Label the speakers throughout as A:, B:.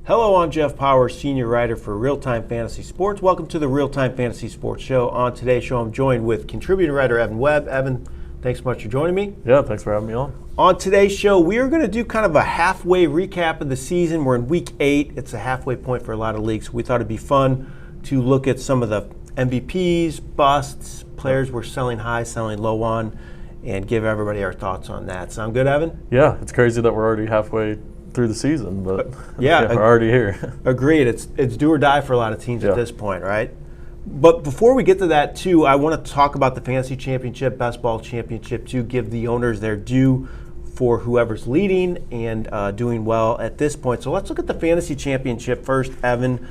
A: Hello, I'm Jeff Paur, senior writer for RealTime Fantasy Sports. Welcome to the RealTime Fantasy Sports Show. On today's show, I'm joined with contributing writer Evan Webb. Evan, thanks so much for joining me.
B: Yeah, thanks for having me on.
A: On today's show, we are going to do kind of a halfway recap of the season. We're in week 8. It's a halfway point for a lot of leagues. We thought it'd be fun to look at some of the MVPs, busts, players we're selling high, selling low on, and give everybody our thoughts on that. Sound good, Evan?
B: Yeah, it's crazy that we're already halfway through the season, but
A: yeah,
B: we're already here.
A: Agreed. It's do or die for a lot of teams at this point, right? But before we get to that, too, I want to talk about the Fantasy Championship, Best Ball Championship, to give the owners their due for whoever's leading and doing well at this point. So let's look at the Fantasy Championship first, Evan.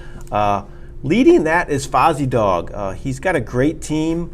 A: Leading that is Fozzie Dog. He's got a great team.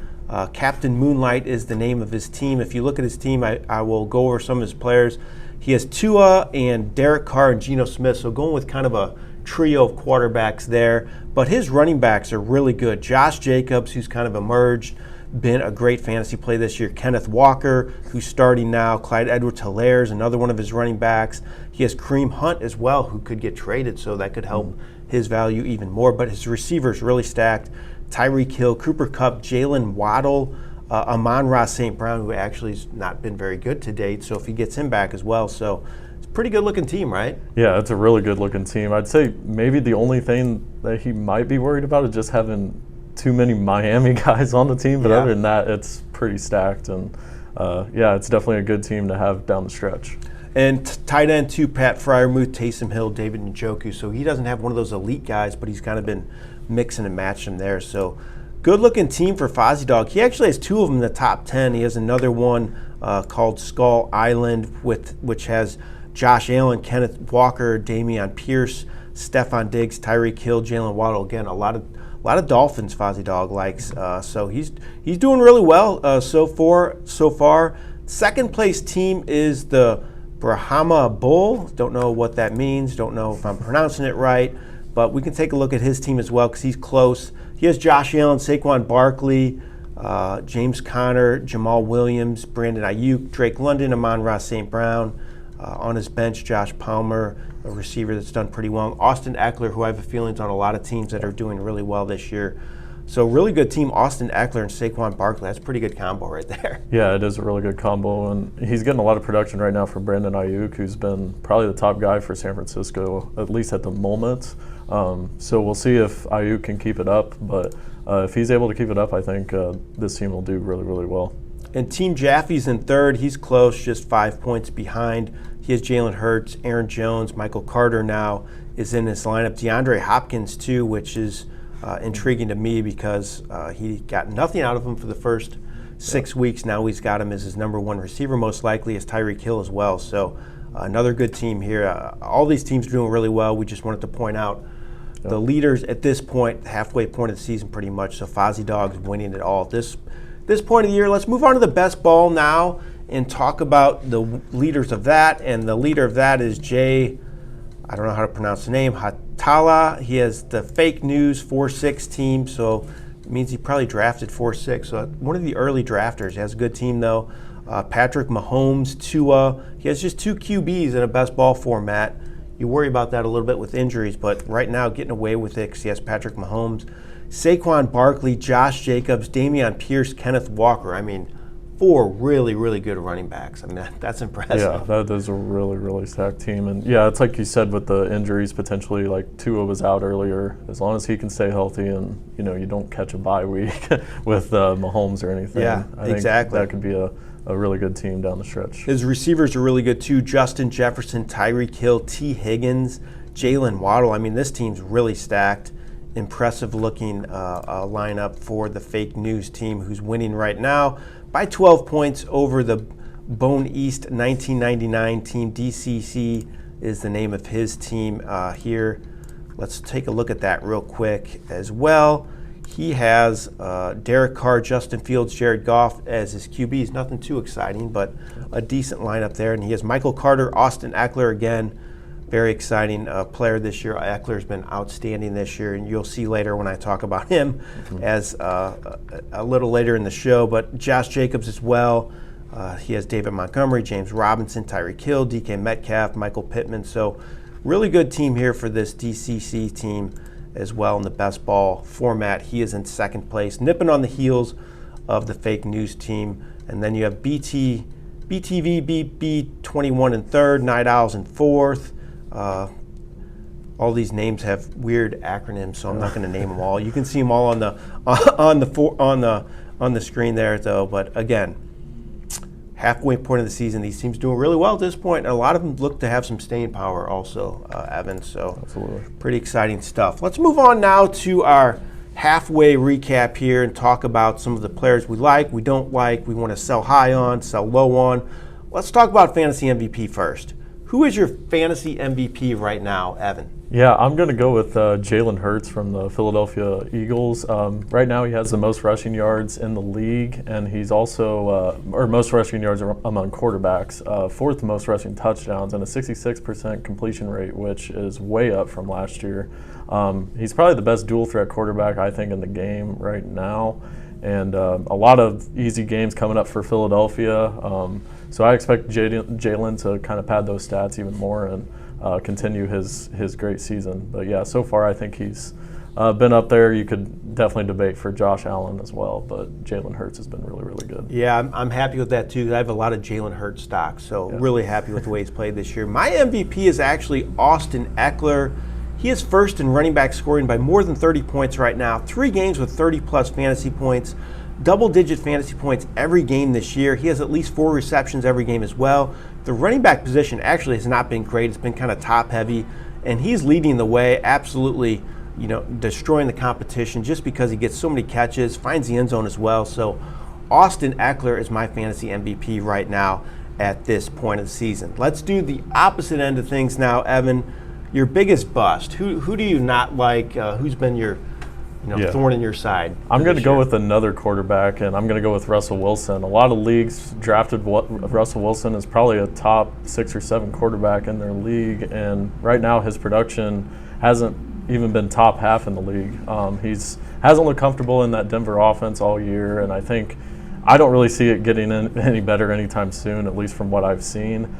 A: Captain Moonlight is the name of his team. If you look at his team, I will go over some of his players. He has Tua and Derek Carr and Geno Smith, so going with kind of a trio of quarterbacks there. But his running backs are really good. Josh Jacobs, who's kind of emerged, been a great fantasy play this year. Kenneth Walker, who's starting now. Clyde Edwards-Helaire is another one of his running backs. He has Kareem Hunt as well, who could get traded, so that could help his value even more. But his receivers really stacked. Tyreek Hill, Cooper Kupp, Jalen Waddle, Amon-Ra St. Brown, who actually has not been very good to date, so if he gets him back as well. So it's a pretty good-looking team, right?
B: Yeah, it's a really good-looking team. I'd say maybe the only thing that he might be worried about is just having too many Miami guys on the team, but other than that, it's pretty stacked. And, yeah, it's definitely a good team to have down the stretch.
A: And tight end, too, Pat Freiermuth, Taysom Hill, David Njoku. So he doesn't have one of those elite guys, but he's kind of been mixing and matching them there. So good-looking team for Fozzie Dog. He actually has 2 of them in the top 10. He has another one called Skull Island, which has Josh Allen, Kenneth Walker, Dameon Pierce, Stephon Diggs, Tyreek Hill, Jalen Waddle. Again, a lot of Dolphins Fozzie Dog likes. So he's doing really well so far. Second place team is the Brahma Bull. Don't know what that means. Don't know if I'm pronouncing it right. But we can take a look at his team as well because he's close. He has Josh Allen, Saquon Barkley, James Conner, Jamal Williams, Brandon Ayuk, Drake London, Amon-Ra St. Brown. On his bench, Josh Palmer, a receiver that's done pretty well. Austin Eckler, who I have a feeling is on a lot of teams that are doing really well this year. So really good team, Austin Eckler and Saquon Barkley. That's a pretty good combo right there.
B: Yeah, it is a really good combo, and he's getting a lot of production right now from Brandon Ayuk, who's been probably the top guy for San Francisco, at least at the moment. So we'll see if Ayuk can keep it up, but if he's able to keep it up, I think this team will do really, really well.
A: And Team Jaffe's in third. He's close, just 5 points behind. He has Jalen Hurts, Aaron Jones, Michael Carter now is in his lineup. DeAndre Hopkins, too, which is intriguing to me because he got nothing out of him for the first 6 weeks. Now he's got him as his number 1 receiver, most likely, as Tyreek Hill as well. So another good team here. All these teams are doing really well. We just wanted to point out the leaders at this point, halfway point of the season pretty much. So Fozzie Dog's winning it all. This point of the year, let's move on to the best ball now and talk about the leaders of that. And the leader of that is Jay, I don't know how to pronounce the name, Hatala. He has the fake news 4-6 team, so it means he probably drafted 4-6. So one of the early drafters. He has a good team, though. Patrick Mahomes, Tua. He has just 2 QBs in a best ball format. You worry about that a little bit with injuries, but right now getting away with it because he has Patrick Mahomes, Saquon Barkley, Josh Jacobs, Dameon Pierce, Kenneth Walker. I mean, 4 really, really good running backs. I mean, that's impressive.
B: Yeah, that is a really, really stacked team. And, yeah, it's like you said with the injuries, potentially, like Tua was out earlier. As long as he can stay healthy and, you don't catch a bye week with Mahomes or anything.
A: Yeah,
B: I think
A: exactly.
B: that could be a really good team down the stretch.
A: His receivers are really good, too. Justin Jefferson, Tyreek Hill, T. Higgins, Jalen Waddle. I mean, this team's really stacked. Impressive looking lineup for the fake news team who's winning right now by 12 points over the Bone East 1999 team. DCC is the name of his team here. Let's take a look at that real quick as well. He has Derek Carr, Justin Fields, Jared Goff as his QBs. Nothing too exciting, but a decent lineup there. And he has Michael Carter, Austin Eckler again. Very exciting player this year. Eckler's been outstanding this year, and you'll see later when I talk about him as a little later in the show. But Josh Jacobs as well. He has David Montgomery, James Robinson, Tyreek Hill, DK Metcalf, Michael Pittman. So Really good team here for this DCC team as well in the best ball format. He is in second place, nipping on the heels of the fake news team. And then you have BTV, BB21 in third, Night Owls in fourth. All these names have weird acronyms, so I'm not going to name them all. You can see them all on the screen there, though. But again, halfway point of the season, these teams doing really well at this point, and a lot of them look to have some staying power also, Evan. So
B: Absolutely.
A: Pretty exciting stuff. Let's move on now to our halfway recap here and talk about some of the players we like, we don't like, we want to sell high on, sell low on. Let's talk about fantasy MVP first. Who is your fantasy MVP right now, Evan?
B: Yeah, I'm going to go with Jalen Hurts from the Philadelphia Eagles. Right now he has the most rushing yards in the league, and he's also, or most rushing yards among quarterbacks, fourth most rushing touchdowns, and a 66% completion rate, which is way up from last year. He's probably the best dual threat quarterback, I think, in the game right now, and a lot of easy games coming up for Philadelphia. So I expect Jalen to kind of pad those stats even more and continue his great season. But yeah, so far I think he's been up there. You could definitely debate for Josh Allen as well, but Jalen Hurts has been really, really good.
A: Yeah, I'm happy with that too. I have a lot of Jalen Hurts stock, so really happy with the way he's played this year. My MVP is actually Austin Eckler. He is first in running back scoring by more than 30 points right now. 3 games with 30-plus fantasy points. Double-digit fantasy points every game this year. He has at least 4 receptions every game as well. The running back position actually has not been great. It's been kind of top-heavy, and he's leading the way, absolutely, destroying the competition just because he gets so many catches, finds the end zone as well. So Austin Eckler is my fantasy MVP right now at this point of the season. Let's do the opposite end of things now, Evan. Your biggest bust. Who do you not like? Who's been your thorn in your side?
B: I'm going to go with another quarterback, and I'm going to go with Russell Wilson. A lot of leagues drafted Russell Wilson as probably a top 6 or 7 quarterback in their league, and right now his production hasn't even been top half in the league. Hasn't looked comfortable in that Denver offense all year, and I don't really see it getting any better anytime soon, at least from what I've seen.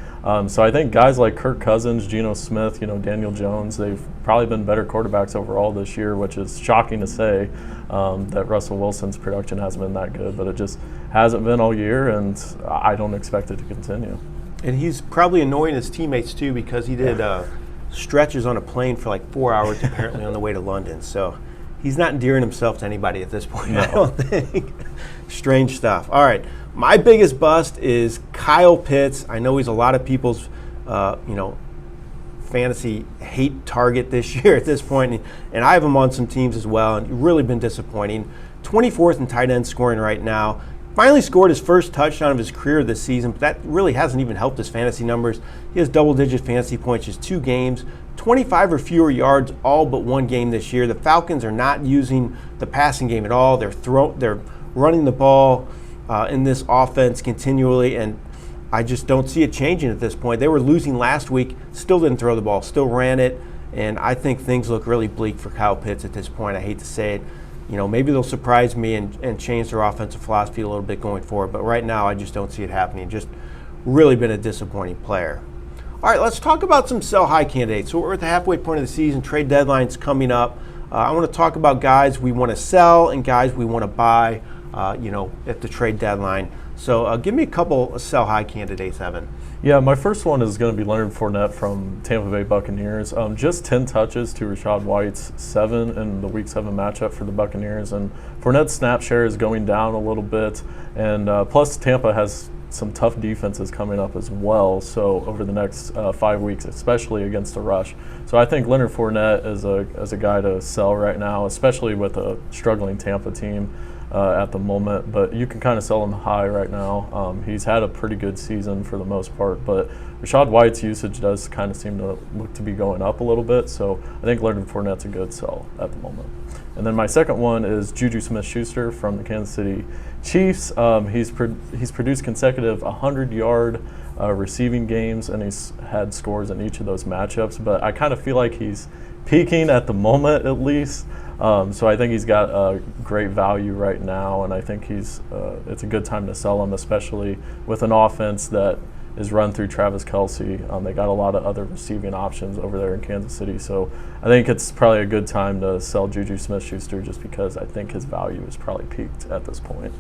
B: So I think guys like Kirk Cousins, Geno Smith, Daniel Jones, they've probably been better quarterbacks overall this year, which is shocking to say that Russell Wilson's production hasn't been that good, but it just hasn't been all year, and I don't expect it to continue.
A: And he's probably annoying his teammates too, because he did stretches on a plane for like 4 hours apparently on the way to London. So he's not endearing himself to anybody at this point, no. I don't think. Strange stuff. All right, my biggest bust is Kyle Pitts. I know he's a lot of people's, fantasy hate target this year at this point, and I have him on some teams as well, and really been disappointing. 24th in tight end scoring right now. Finally scored his first touchdown of his career this season, but that really hasn't even helped his fantasy numbers. He has double-digit fantasy points just 2 games, 25 or fewer yards all but 1 game this year. The Falcons are not using the passing game at all. They're running the ball in this offense continually, and I just don't see it changing at this point. They were losing last week, still didn't throw the ball, still ran it, and I think things look really bleak for Kyle Pitts at this point. I hate to say it. Maybe they'll surprise me and change their offensive philosophy a little bit going forward, but right now I just don't see it happening. Just really been a disappointing player. All right, let's talk about some sell-high candidates. So we're at the halfway point of the season. Trade deadline's coming up. I want to talk about guys we want to sell and guys we want to buy, at the trade deadline. So give me a couple of sell-high candidates, Evan.
B: Yeah, my first one is going to be Leonard Fournette from Tampa Bay Buccaneers. Just 10 touches to Rachaad White's 7 in the Week 7 matchup for the Buccaneers. And Fournette's snap share is going down a little bit. And plus Tampa has some tough defenses coming up as well, so over the next 5 weeks, especially against the rush. So I think Leonard Fournette is a guy to sell right now, especially with a struggling Tampa team at the moment, but you can kind of sell him high right now. He's had a pretty good season for the most part, but Rachaad White's usage does kind of seem to look to be going up a little bit, so I think Leonard Fournette's a good sell at the moment. And then my second one is Juju Smith-Schuster from the Kansas City Chiefs. He's produced consecutive 100-yard receiving games, and he's had scores in each of those matchups, but I kind of feel like he's peaking at the moment at least. So I think he's got a great value right now, and I think it's a good time to sell him, especially with an offense that is run through Travis Kelce. They got a lot of other receiving options over there in Kansas City. So I think it's probably a good time to sell Juju Smith-Schuster just because I think his value is probably peaked at this point.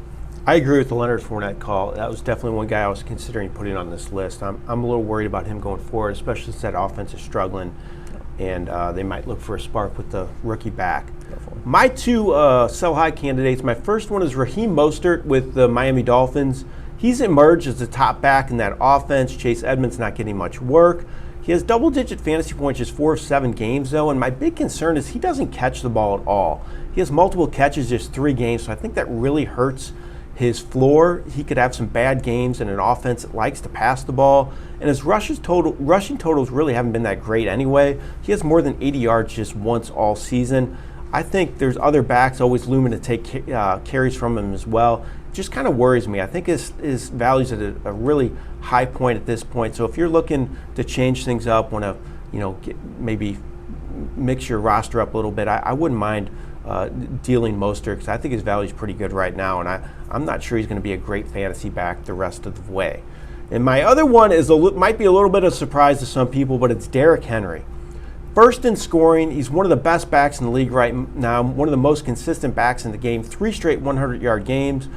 A: I agree with the Leonard Fournette call. That was definitely one guy I was considering putting on this list. I'm a little worried about him going forward, especially since that offense is struggling, and they might look for a spark with the rookie back.
B: Definitely.
A: My two sell-high candidates, my first one is Raheem Mostert with the Miami Dolphins. He's emerged as the top back in that offense. Chase Edmonds not getting much work. He has double-digit fantasy points just 4 of 7 games, though, and my big concern is he doesn't catch the ball at all. He has multiple catches just 3 games, so I think that really hurts his floor. He could have some bad games in an offense that likes to pass the ball. And his rushing totals really haven't been that great anyway. He has more than 80 yards just once all season. I think there's other backs always looming to take carries from him as well. It just kind of worries me. I think his value's at a really high point at this point. So if you're looking to change things up, want to maybe mix your roster up a little bit, I wouldn't mind dealing Mostert because I think his value is pretty good right now, and I'm not sure he's going to be a great fantasy back the rest of the way. And my other one might be a little bit of a surprise to some people, but it's Derrick Henry. First in scoring, he's one of the best backs in the league right now, one of the most consistent backs in the game, 3 straight 100-yard games.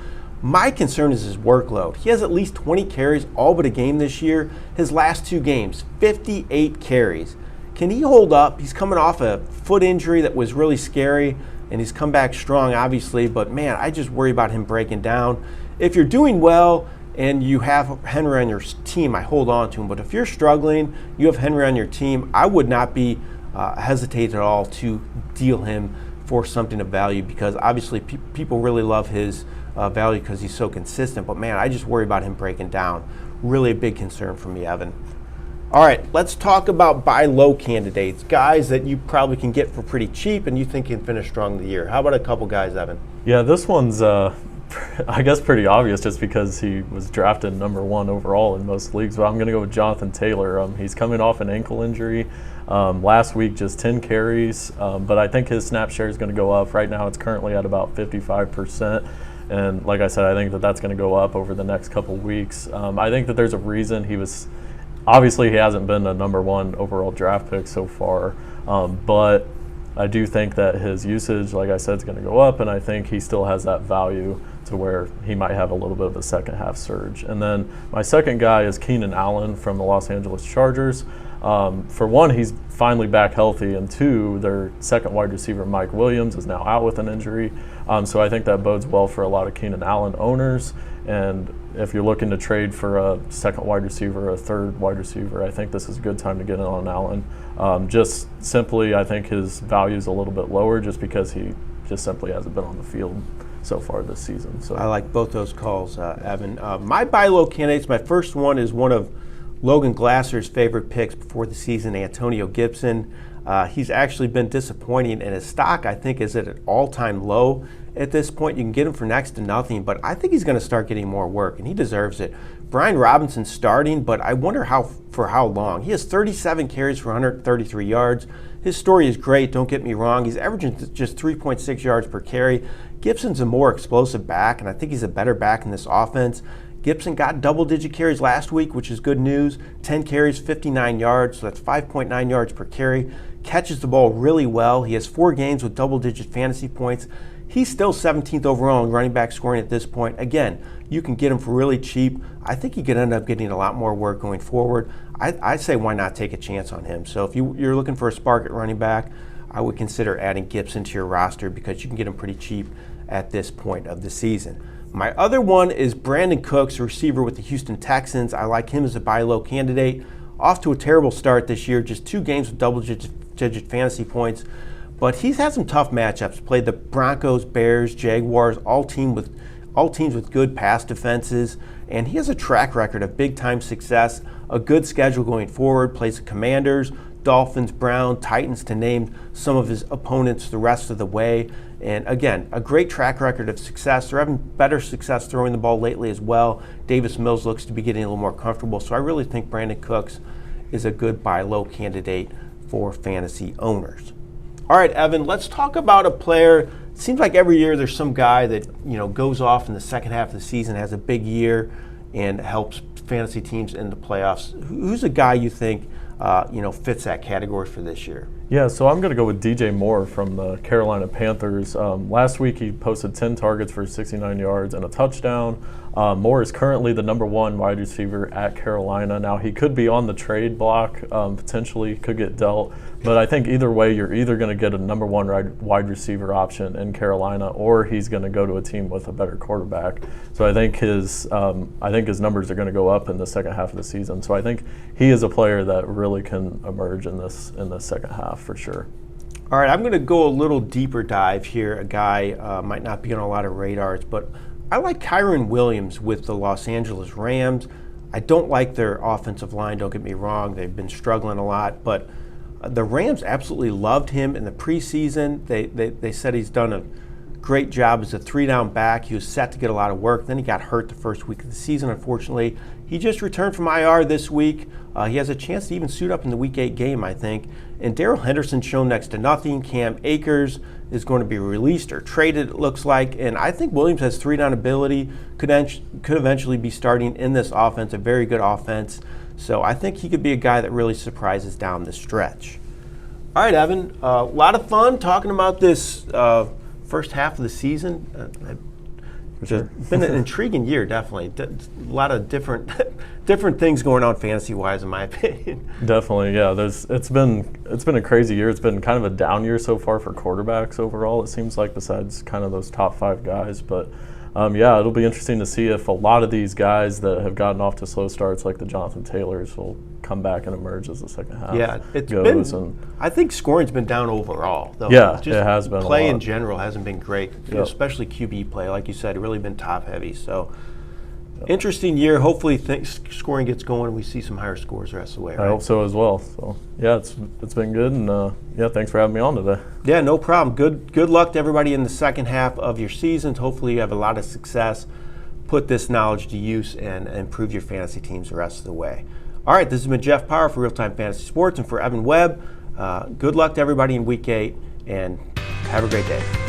A: My concern is his workload. He has at least 20 carries all but a game this year. His last 2 games, 58 carries. Can he hold up? He's coming off a foot injury that was really scary, and he's come back strong, obviously, but man, I just worry about him breaking down. If you're doing well and you have Henry on your team, I hold on to him, but if you're struggling, you have Henry on your team, I would not be hesitate at all to deal him for something of value because obviously people really love his value because he's so consistent, but man, I just worry about him breaking down. Really a big concern for me, Evan. All right, let's talk about buy low candidates, guys that you probably can get for pretty cheap and you think can finish strong the year. How about a couple guys, Evan?
B: Yeah, this one's, I guess, pretty obvious just because he was drafted #1 overall in most leagues, but I'm going to go with Jonathan Taylor. He's coming off an ankle injury. Last week, just 10 carries, but I think his snap share is going to go up. Right now, it's currently at about 55%. And like I said, I think that that's going to go up over the next couple weeks. I think that there's a reason obviously, he hasn't been a #1 overall draft pick so far, but I do think that his usage, like I said, is going to go up, and I think he still has that value to where he might have a little bit of a second half surge. And then my second guy is Keenan Allen from the Los Angeles Chargers. For one, he's finally back healthy, and 2, their second wide receiver, Mike Williams, is now out with an injury. So I think that bodes well for a lot of Keenan Allen owners. And if you're looking to trade for a second wide receiver, a third wide receiver, I think this is a good time to get in on Allen. Just simply, I think his value is a little bit lower just because he just simply hasn't been on the field so far this season. So
A: I like both those calls, Evan. My buy low candidates, my first one is one of Logan Glasser's favorite picks before the season, Antonio Gibson. He's actually been disappointing, and his stock, I think, is at an all-time low at this point. You can get him for next to nothing, but I think he's going to start getting more work, and he deserves it. Brian Robinson's starting, but I wonder for how long. He has 37 carries for 133 yards. His story is great, don't get me wrong. He's averaging just 3.6 yards per carry. Gibson's a more explosive back, and I think he's a better back in this offense. Gibson got double-digit carries last week, which is good news. 10 carries, 59 yards, so that's 5.9 yards per carry. Catches the ball really well. He has 4 games with double-digit fantasy points. He's still 17th overall in running back scoring at this point. Again, you can get him for really cheap. I think he could end up getting a lot more work going forward. I say why not take a chance on him. So if you're looking for a spark at running back, I would consider adding Gibson to your roster because you can get him pretty cheap at this point of the season. My other one is Brandon Cooks, a receiver with the Houston Texans. I like him as a buy low candidate. Off to a terrible start this year, just 2 games with double-digit fantasy points. But he's had some tough matchups. Played the Broncos, Bears, Jaguars, all teams with good pass defenses. And he has a track record of big-time success, a good schedule going forward. Plays the Commanders, Dolphins, Browns, Titans, to name some of his opponents the rest of the way. And again, a great track record of success. They're having better success throwing the ball lately as well. Davis Mills looks to be getting a little more comfortable. So I really think Brandon Cooks is a good buy low candidate for fantasy owners. All right, Evan, let's talk about a player. It seems like every year there's some guy that goes off in the second half of the season, has a big year, and helps fantasy teams in the playoffs. Who's a guy you think fits that category for this year?
B: Yeah, so I'm going to go with DJ Moore from the Carolina Panthers. Last week he posted 10 targets for 69 yards and a touchdown. Moore is currently the #1 wide receiver at Carolina. Now, he could be on the trade block, potentially could get dealt. But I think either way, you're either going to get a #1 wide receiver option in Carolina, or he's going to go to a team with a better quarterback. So I think his numbers are going to go up in the second half of the season. So I think he is a player that really can emerge in this second half for sure.
A: All right, I'm going to go a little deeper dive here. A guy might not be on a lot of radars, but I like Kyren Williams with the Los Angeles Rams. I don't like their offensive line, don't get me wrong. They've been struggling a lot, but the Rams absolutely loved him in the preseason. They said he's done a great job as a 3-down back. He was set to get a lot of work. Then he got hurt the first week of the season, unfortunately. He just returned from IR this week. He has a chance to even suit up in the Week 8 game, I think. And Darrell Henderson's shown next to nothing. Cam Akers is going to be released or traded, it looks like. And I think Williams has 3-down ability, could eventually be starting in this offense, a very good offense. So I think he could be a guy that really surprises down the stretch. All right, Evan, a lot of fun talking about this first half of the season. It's been an intriguing year, definitely. A lot of different things going on fantasy-wise, in my opinion.
B: Definitely, yeah. It's been a crazy year. It's been kind of a down year so far for quarterbacks overall, it seems like, besides kind of those top 5 guys. But yeah, it'll be interesting to see if a lot of these guys that have gotten off to slow starts, like the Jonathan Taylors, will come back and emerge as the second half goes.
A: I think scoring's been down overall, though.
B: Yeah, it has been.
A: Play in general hasn't been great, especially QB play. Like you said, really been top heavy. So interesting year. Hopefully scoring gets going and we see some higher scores the rest of the way. Right?
B: I hope so as well. So yeah, it's been good, and thanks for having me on today.
A: Yeah, no problem. Good luck to everybody in the second half of your seasons. Hopefully you have a lot of success. Put this knowledge to use and improve your fantasy teams the rest of the way. All right, this has been Jeff Paur for RealTime Fantasy Sports, and for Evan Webb, good luck to everybody in Week 8, and have a great day.